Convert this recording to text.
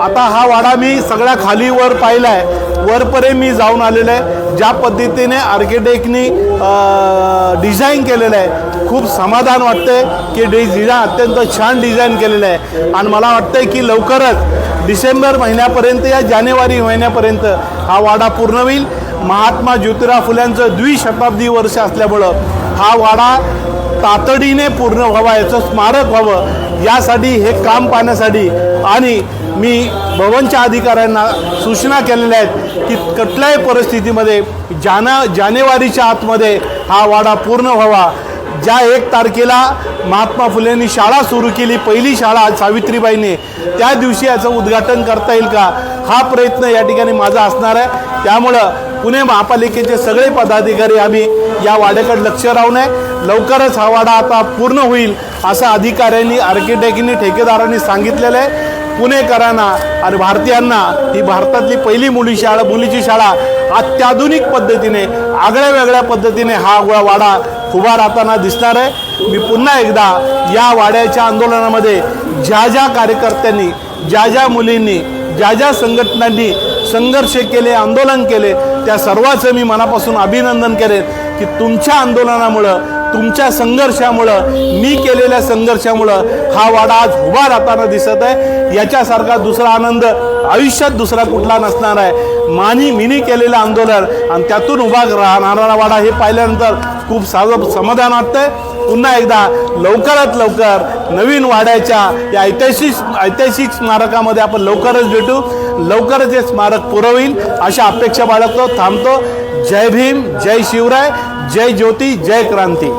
आता हा वाडा मी सगळ्या खाली वर पाहिला आहे, वरपर्यंत मी जाऊन आलेलो आहे। ज्या पद्धतीने आर्किटेक्टनी डिझाईन केलेलं आहे, खूप समाधान वाटते की डिझाईन अत्यंत छान डिझाईन केलेलं आहे। आणि मला वाटतं की लवकरच डिसेंबर महिन्यापर्यंत या जानेवारी महिन्यापर्यंत हा वाडा पूर्ण होईल। महात्मा ज्योतिराव फुल्यांचं द्विशताब्दी वर्ष असल्यामुळं हा वाडा तातडीने पूर्ण व्हावा, याचं स्मारक व्हावं, यासाठी हे काम पाहण्यासाठी आणि मी भवनच्या अधिकाऱ्यांना सूचना केलेल्या आहेत की कुठल्याही परिस्थितीमध्ये जानेवारीच्या आतमध्ये हा वाडा पूर्ण व्हावा। ज्या 1 तारखेला महात्मा फुलेंनी शाळा सुरू केली, पहिली शाळा सावित्रीबाईंनी, त्या दिवशी याचं उद्घाटन करता येईल का, हा प्रयत्न या ठिकाणी माझा असणार आहे। त्यामुळं पुणे महापालिकेचे सगळे पदाधिकारी आम्ही या वाड्याकडे लक्ष राहून आहे। लवकरच हा वाडा आता पूर्ण होईल असं अधिकाऱ्यांनी, आर्किटेक्टनी, ठेकेदारांनी सांगितलेलं आहे। पुणेकरांना आणि भारतीयांना ही भारतातली पहिली मुलीची शाळा अत्याधुनिक पद्धतीने, आगळ्या वेगळ्या पद्धतीने हा वाडा उभा राहताना दिसणार आहे। मी पुन्हा एकदा या वाड्याच्या आंदोलनामध्ये ज्या कार्यकर्त्यांनी, ज्या मुलींनी, ज्या संघटनांनी संघर्ष केले, आंदोलन केले, त्या सर्वांचं मी मनापासून अभिनंदन करेन की तुमच्या आंदोलनामुळं, तुमच्या संघर्षामुळं, मी केलेल्या संघर्षामुळं हा वाडा आज उभा राहताना दिसत आहे। याच्यासारखा दुसरा आनंद आयुष्यात दुसरा कुठला नसणार आहे। मिनी केलेलं आंदोलन आणि त्यातून उभा राहणारा वाडा हे पाहिल्यानंतर खूप समाधान वाटतंय। पुन्हा एकदा लवकरात लवकर नवीन वाड्याच्या या ऐतिहासिक स्मारकामध्ये आपण लवकरच भेटू, लवकरच हे स्मारक पुरं होईल अशा अपेक्षा बाळगतो, थांबतो। जय भीम, जय शिवराय, जय ज्योती, जय क्रांती।